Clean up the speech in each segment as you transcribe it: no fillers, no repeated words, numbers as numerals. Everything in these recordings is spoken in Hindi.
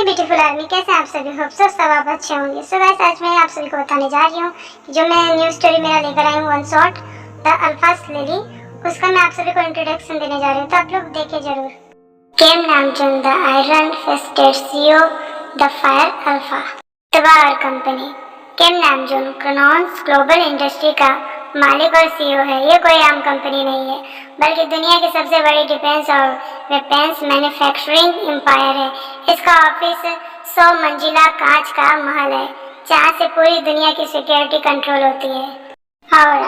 ब्यूटीफुल आर्मी, कैसे आप सभी? होप सो सब आप अच्छे होंगे। सो गाइस, आज मैं आप सभी को बताने जा रही हूँ जो मैं न्यू स्टोरी मेरा लेकर आई हूँ, वन शॉट द अल्फास लिली, उसका मैं आप सभी को इंट्रोडक्शन देने जा रही हूँ, तो आप लोग देखें जरूर। Kim Namjoon the iron fisted CEO the fire alpha तबार company. Kim Namjoon Kronons global industry का मालिक और सीईओ है। ये कोई आम कंपनी नहीं है, बल्कि दुनिया की सबसे बड़ी डिफेंस और वेपन्स मैन्युफैक्चरिंग एम्पायर है। इसका ऑफिस 100 मंजिला कांच का महल है, जहाँ से पूरी दुनिया की सिक्योरिटी कंट्रोल होती है। और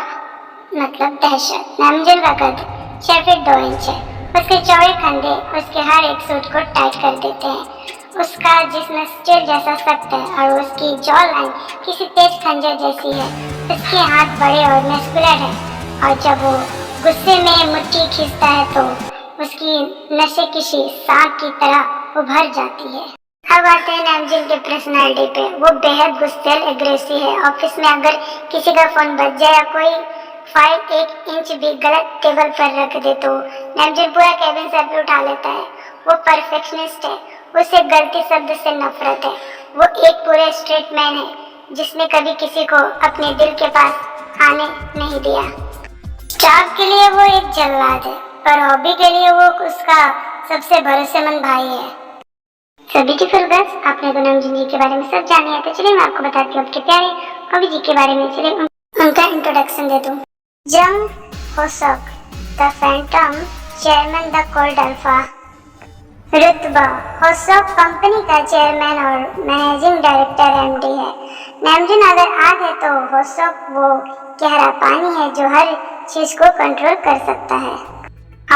मतलब दहशत। नामजून का कद 6 फीट 2 इंच है। उसके चौड़े कंधे उसके हर एक सूट को टाइट कर देते हैं। उसका जिस्म स्टील जैसा सख्त है और उसकी जॉ लाइन किसी तेज खंजर जैसी है। उसके हाथ बड़े और मस्कुलर हैं, और जब वो गुस्से में मुट्ठी खींचता है तो उसकी नसें किसी सांप की तरह उभर जाती है। अब आते हैं नामजून के पर्सनालिटी पे। वो बेहद गुस्सैल एग्रेसिव है। ऑफिस में अगर किसी का फोन बज जाए या कोई फाइल 1 इंच भी गलत टेबल पर रख दे तो नामजून पूरा केबिन सर पे उठा लेता है। वो परफेक्शनिस्ट है, उसे गलती शब्द से नफरत है। वो एक पूरे स्ट्रेट मैन है जिसने कभी किसी को अपने दिल के पास आने नहीं दिया। जॉब के लिए वो एक जल्लाद है, पर हॉबी के लिए वो उसका सबसे भरोसेमंद भाई है। सो ब्यूटीफुल गर्ल्स, आपने तो नामजून जी के बारे में सब जान लिया, तो चलिए मैं आपको बताती हूँ आपके प्यारे हॉबी जी के बारे में। चलिए उनका इंट्रोडक्शन दे दूँ। Jung Hoseok the phantom chairman the cold alpha. रुतबा होसक कंपनी का चेयरमैन और मैनेजिंग डायरेक्टर एमडी है। नामजून अगर आग है तो होसक वो गहरा पानी है जो हर चीज को कंट्रोल कर सकता है।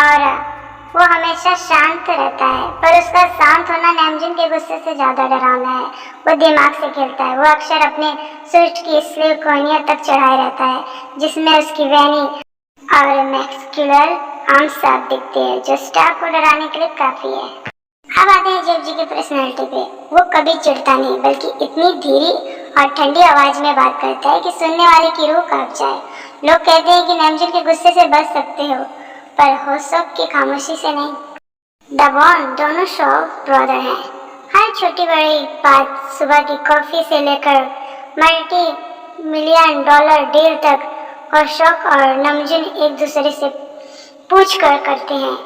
और वो हमेशा शांत रहता है, पर उसका शांत होना नामजून के गुस्से से ज्यादा डरावना है। वो दिमाग से खेलता है। वो अक्सर अपने सूट की स्लीव कोहनियों तक चढ़ाए रहता है, जिसमें उसकी वेनी और मैस्कुलर आर्म्स साफ दिखती है, जो स्टाफ को डराने के लिए काफी है। अब आते हैं जेब जी की पर्सनैलिटी पे। वो कभी चिढ़ता नहीं, बल्कि इतनी धीरी और ठंडी आवाज में बात करता है कि सुनने वाले की रूह कांप जाए। लोग कहते हैं कि नामजून के गुस्से से बच सकते हो, पर होसक की खामोशी से नहीं। द बॉन्ड दोनों शो ब्रदर हैं। हर छोटी बड़ी बात, सुबह की कॉफी से लेकर $multi million डील तक, होसक और नामजून एक दूसरे से पूछ कर करते हैं।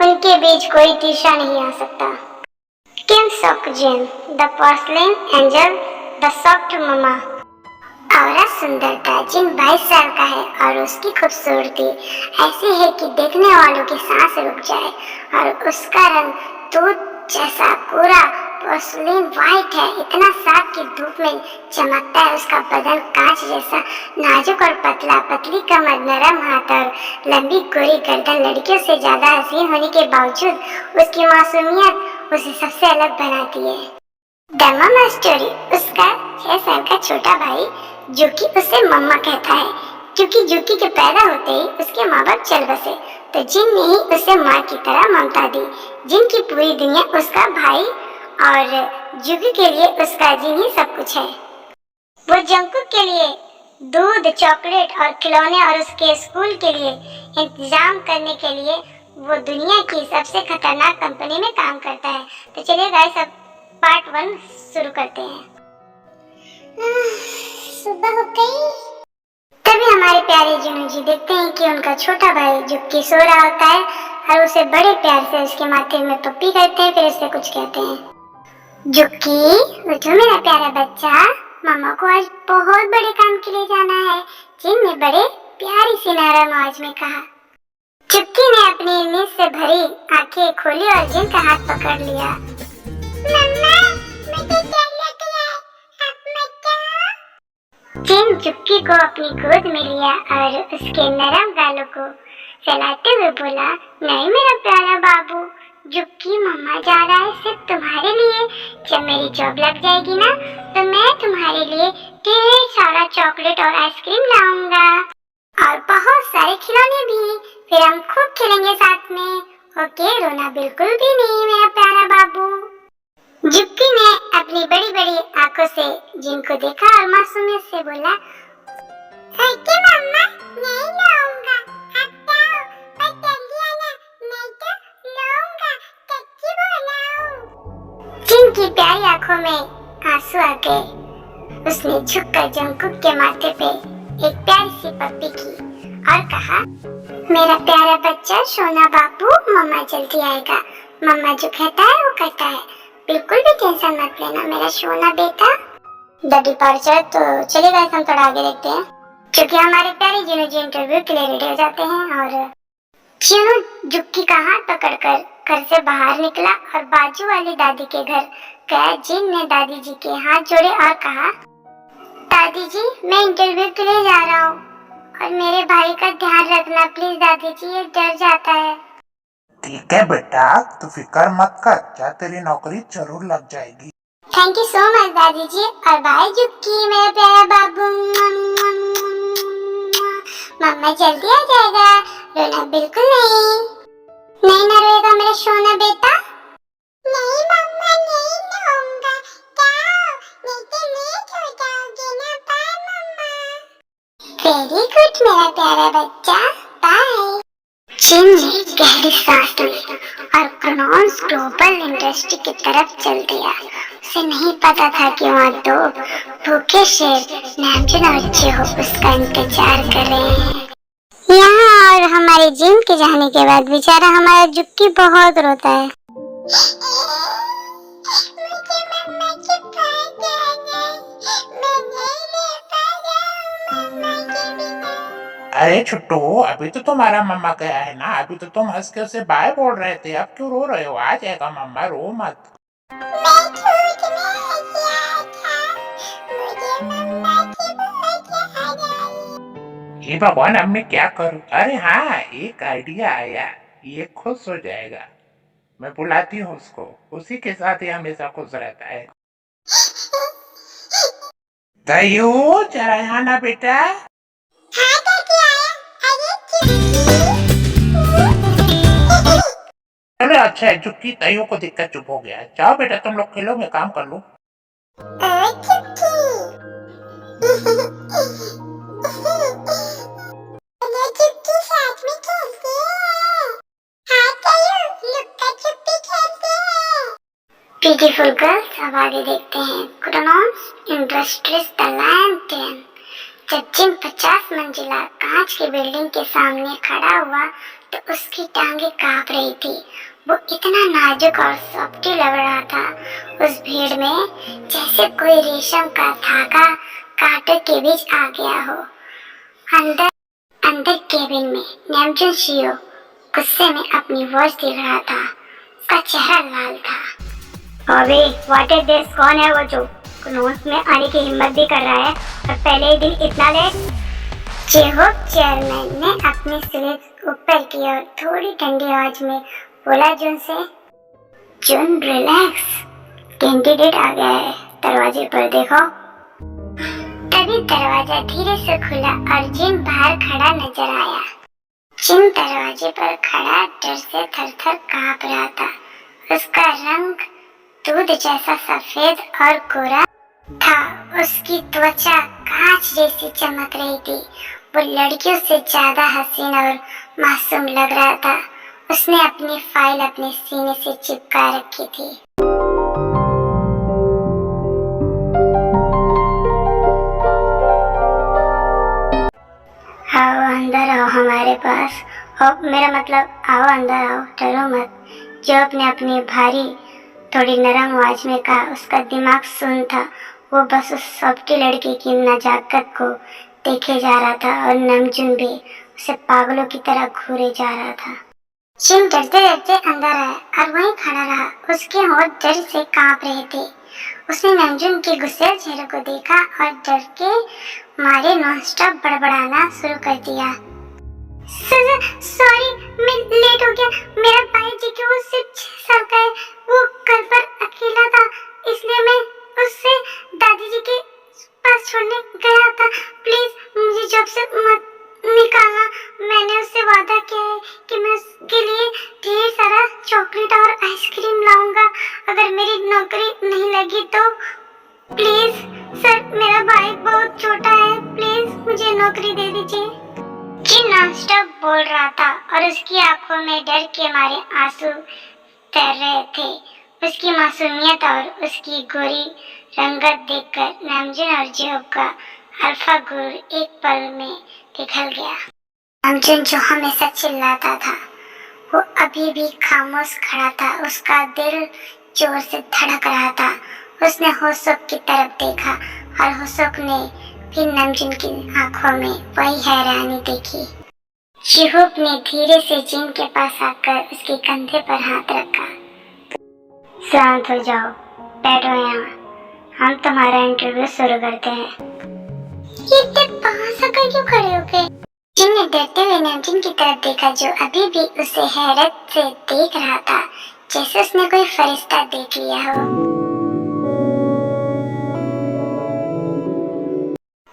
उनके बीच कोई तीसरा नहीं आ सकता। Kim sok Jin the porcelain angel the soft mama. औरत सुंदरता जिन 22 साल का है, और उसकी खूबसूरती ऐसी है कि देखने वालों की सांस रुक जाए। और उसका रंग दूध जैसा पूरा पोर्सलिन वाइट है, इतना साफ कि धूप में चमकता है। उसका बदन कांच जैसा नाजुक और पतला, पतली कमर, नरम हाथ और लंबी गोरी गर्दन लड़कियों से ज्यादा हसीन होने के बावजूद उसकी मासूमियत उसे सबसे अलग बनाती है। The mama story. उसका 6 साल का छोटा भाई जुकी उसे मम्मा कहता है, क्योंकि जुकी के पैदा होते ही उसके माँ बाप चल बसे, तो जिन ने ही उसे माँ की तरह ममता दी। जिन की पूरी दुनिया उसका भाई और जुकी के लिए उसका जिन ही सब कुछ है। वो जंकुक के लिए दूध, चॉकलेट और खिलौने और उसके स्कूल के लिए इंतजाम करने के लिए वो दुनिया की सबसे खतरनाक कंपनी में काम करता है। तो चलिए गाइस, अब पार्ट 1 शुरू करते हैं। सुबह हो गई, तभी हमारे प्यारे जिनू जी देखते हैं कि उनका छोटा भाई जुक्की सो रहा होता है, और उसे बड़े प्यार से उसके माथे में पप्पी करते हैं, फिर उससे कुछ कहते हैं। जुक्की उठो मेरा प्यारा बच्चा, मामा को आज बहुत बड़े काम के लिए जाना है, जिन ने बड़े प्यारी सी नरम आवाज में कहा। जुक्की ने अपनी नींद से भरी आंखें खोली और जिन का हाथ पकड़ लिया। मम्मा, मुझे क्या लग रहा है? अब मैं क्या? जिन जुक्की को अपनी गोद में लिया और उसके नरम गालों को फैलाते हुए बोला, नहीं मेरा प्यारा बाबू, जुक्की मम्मा जा रहा है सिर्फ तुम्हारे लिए। जब मेरी जॉब लग जाएगी ना, तो मैं तुम्हारे लिए ढेर सारा चॉकलेट और आइसक्रीम लाऊंगा, और बहुत सारे खिलौने भी। फिर हम खूब खेलेंगे साथ में। ओके, रोना बिल्कुल भी नहीं मेरा प्यारा बाबू। जुक्की ने अपनी बड़ी बड़ी आंखों से जिन को देखा और मासूमियत से बोला, ओके मम्मा, नहीं लाऊंगा, आप जाओ, पर जल्दी आना, नहीं तो लाऊंगा, सच्ची बोला हूं। जिन जिन की प्यारी आंखों में आंसू आ गए। उसने झुककर जंगकुक के माथे पे एक प्यारी सी पप्पी की और कहा, मेरा प्यारा बच्चा सोना बाबू, मम्मा जल्दी आएगा। मम्मा जो कहता है वो कहता है, बिल्कुल भी टेंशन मत लेना मेरा सोना बेटा। The departure. तो चलिए गाइस, हम थोड़ा आगे देखते हैं, क्योंकि हमारे प्यारे जिनो जी इंटरव्यू के लिए रेडी हो जाते हैं। और जिनो जुक्की का हाथ पकड़कर घर से बाहर निकला और बाजू वाली दादी के घर गया। जिन ने दादी जी के हाथ जोड़े और कहा, दादी जी मैं इंटरव्यू के लिए जा रहा हूँ और मेरे भाई का ध्यान रखना प्लीज दादी जी, ये डर जाता है। ठीक है बेटा, तू फिक्र मत कर, क्या तेरी नौकरी जरूर लग जाएगी। थैंक यू सो मच दादी जी। और भाई जुक्की मेरा प्यारा बाबू, मम्मा जल्दी आ जाएगा, रोना बिल्कुल नहीं। नहीं ना रोएगा मेरा सोना बेटा? नहीं मम्मा नहीं रोऊंगा, जाओ नहीं तो लेट हो जाओगे ना। बाय मम्मा। वेरी गुड मेरा प्यारा बच्चा, बाय। जिन ने गहरी सांस ली और क्रोनॉन्स ग्लोबल इंडस्ट्री की तरफ चल दिया। उसे नहीं पता था कि वहाँ दो भूखे शेर नामजुन और जेहो उसका इंतजार कर रहे हैं यहाँ। और हमारे जिन के जाने के बाद बेचारा हमारा जुक्की बहुत रोता है। मुझे मम्मा के पास जाना है, मैं नहीं ले पा रहा हूँ मम्मा के बिना। अरे छुट्टू, अभी तो तुम्हारा मम्मा गया है ना, अभी तो तुम हंस के उसे बाय बोल रहे थे, अब क्यों रो रहे हो? आ जाएगा मम्मा, रो मत। मैं छूटने गया था, मुझे मम्मा की बहुत याद आई। ये भगवान, अब मैं क्या करूं? अरे हाँ, एक आइडिया आया, ये खुश हो जाएगा। मैं बुलाती हूँ उसको, उसी के साथ ही हमेशा खुश रहता है। दयू जरा यहाँ ना बेटा। हाँ दादी आया। अरे चुप्पी। अरे अच्छा है, चुप्पी दयू को दिक्कत चुप हो गया। जाओ बेटा, तुम लोग खेलो, मैं काम कर लूं। ब्यूटीफुल गर्ल्स, अब आगे देखते हैं। क्रोनॉन्स इंडस्ट्रीज द लायन टेन। जब जिन 50 मंजिला कांच की बिल्डिंग के सामने खड़ा हुआ तो उसकी टांगे कांप रही थी। वो इतना नाजुक और सॉफ्टी लग रहा था उस भीड़ में, जैसे कोई रेशम का धागा कांटों के बीच आ गया हो। अंदर केबिन में नामजुन शियो गुस्से में अपनी वॉच देख रहा था। उसका चेहरा लाल था। अबे व्हाट इज दिस? कौन है वो जो क्रोनॉन्स में आने की हिम्मत भी कर रहा है और पहले ही दिन इतना लेट? जेहोक चेयरमैन ने अपनी स्लीव ऊपर की और थोड़ी ठंडी आवाज में बोला जुन से, जुन रिलैक्स, कैंडिडेट आ गया है, दरवाजे पर देखो। तभी दरवाजा धीरे से खुला और जिन बाहर खड़ा नजर आया। जिन दरवाजे पर खड़ा डर से थर-थर कांप रहा था। उसका रंग दूध जैसा सफेद और गोरा था। उसकी त्वचा कांच जैसी चमक रही थी। वो लड़कियों से ज्यादा हसीन और मासूम लग रहा था। उसने अपनी फाइल अपने सीने से चिपका रखी थी। आओ अंदर आओ हमारे पास। मेरा मतलब आओ अंदर आओ, डरो मत। जो अपनी भारी थोड़ी नरम आवाज में कहा। उसका दिमाग सुन था। वो बस उस सॉफ्टी लड़की की नजाकत को देखे जा रहा था और नामजुन भी उसे पागलों की तरह घूरे जा रहा था। जिन डरते डरते अंदर आया और वहीं खड़ा रहा। उसके होंठ डर से कांप रहे थे। उसने नामजुन के गुस्सैल चेहरे को देखा और डर के मारे नॉनस्टॉप बड़बड़ाना शुरू कर दिया। सॉरी, मैं लेट हो गया। मेरा भाई जी की वो सिर्फ 6 साल का है। वो घर पर अकेला था, इसलिए मैं उससे दादी जी के पास छोड़ने गया था। प्लीज मुझे जॉब से मत निकालना। मैंने उससे वादा किया है कि मैं उसके लिए ढेर सारा चॉकलेट और आइसक्रीम लाऊंगा अगर मेरी नौकरी नहीं लगी तो। प्लीज सर, मेरा भाई बहुत छोटा है, प्लीज मुझे नौकरी दे दीजिए। जिन नॉनस्टॉप बोल रहा था और उसकी आंखों में डर के मारे आंसू तैर रहे थे। उसकी मासूमियत और उसकी गोरी रंगत देखकर नामजुन और जियोब का अल्फा गुरूर एक पल में पिघल गया। नामजुन जो हमेशा चिल्लाता था वो अभी भी खामोश खड़ा था। उसका दिल जोर से धड़क रहा था। उसने होसुक की तरफ देखा और होसुक ने भी नामजुन की आंखों में वही हैरानी देखी। जिहोब ने धीरे से जिन के पास आकर उसके कंधे पर हाथ रखा। शांत हो जाओ, बैठो यहाँ, हम तुम्हारा इंटरव्यू शुरू करते हैं। इतने पास आकर क्यों खड़े हो गए? जिन ने डरते हुए नामजुन की तरफ देखा जो अभी भी उसे हैरत से देख रहा था, जैसे उसने कोई फरिश्ता देख लिया हो।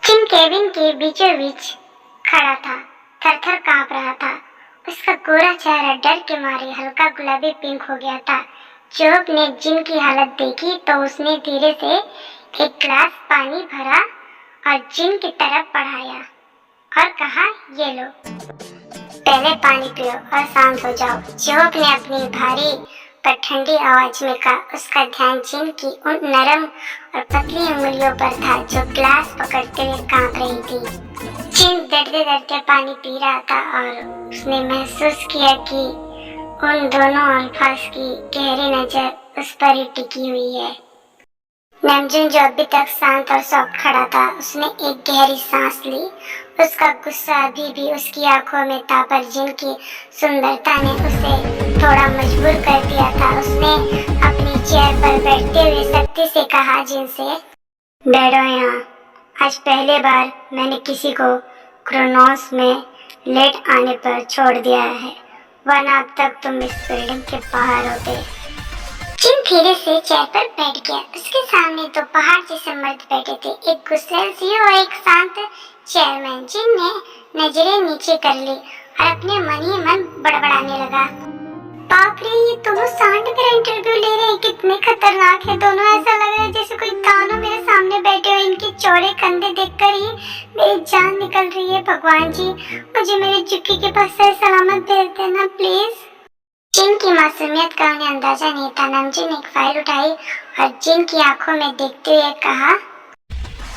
जिन केबिन के बीचों बीच खड़ा था, थर-थर कांप रहा था। उसका गोरा चेहरा डर के मारे हल्का गुलाबी पिंक हो गया था। जियोब ने जिन की हालत देखी तो उसने धीरे से एक गिलास पानी भरा और जिन की तरफ बढ़ाया और कहा, ये लो, पहले पानी पियो और शांत हो जाओ। जियोब ने अपनी भारी पर ठंडी आवाज में कहा। उसका ध्यान जिन की उन नरम और पतली उंगलियों पर था जो गिलास पकड़ते हुए कांप रही थी। जिन डरते डरते पानी पी रहा था और उसने महसूस किया कि उन दोनों अल्फाज की गहरी नजर उस पर ही टिकी हुई है। नामजुन जो अभी तक शांत और सॉफ्ट खड़ा था, उसने एक गहरी सांस ली। उसका गुस्सा अभी भी उसकी आंखों में था, पर जिन की सुंदरता ने उसे थोड़ा मजबूर कर दिया था। उसने अपनी चेयर पर बैठते हुए सख्ती से कहा, जिन से, बैठो यहाँ। आज पहली बार मैंने किसी को क्रोनोस में लेट आने पर छोड़ दिया है, वरना अब तक तुम इस बिल्डिंग के बाहर होते। जिन धीरे से चेयर पर बैठ गया। उसके सामने दो पहाड़ जैसे मर्द बैठे थे, एक गुस्सैल सीईओ और एक शांत चेयरमैन। जिन ने नजरें नीचे कर ली और अपने मन ही मन बड़बड़ाने लगा। बाप रे, ये दोनों सांड मेरा इंटरव्यू ले रहे हैं, कितने खतरनाक है दोनों। ऐसा लग रहा है जैसे कोई दानव मेरे सामने बैठे हो। इनके चौड़े कंधे देखकर ही मेरी जान निकल रही है। भगवान जी, मुझे मेरे जुक्की के पास सही सलामत भेज देना प्लीज। जिन की मासूमियत का उन्हें अंदाजा नहीं था। नामजुन ने एक फाइल उठाई और जिन की आंखों में देखते हुए कहा,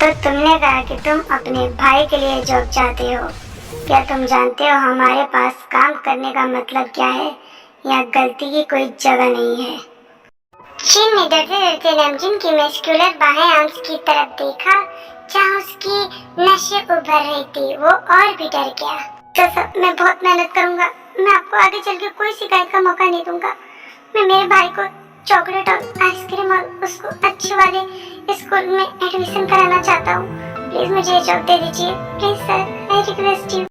तो तुमने कहा कि तुम अपने भाई के लिए जॉब चाहते हो। क्या तुम जानते हो हमारे पास काम करने का मतलब क्या है? यहाँ गलती की कोई जगह नहीं है। जिन ने डरते डरते नामजुन की मस्कुलर बाहें आर्म्स की तरफ देखा जहाँ उसकी नसें उभर रही थी। वो और भी डर गया। तो सब मैं बहुत मेहनत करूंगा। मैं आपको आगे चल के कोई शिकायत का मौका नहीं दूंगा। मैं मेरे भाई को चॉकलेट और आइसक्रीम और उसको अच्छे वाले स्कूल में एडमिशन कराना चाहता हूँ। प्लीज मुझे जॉब दे दीजिए। Please sir, I request you.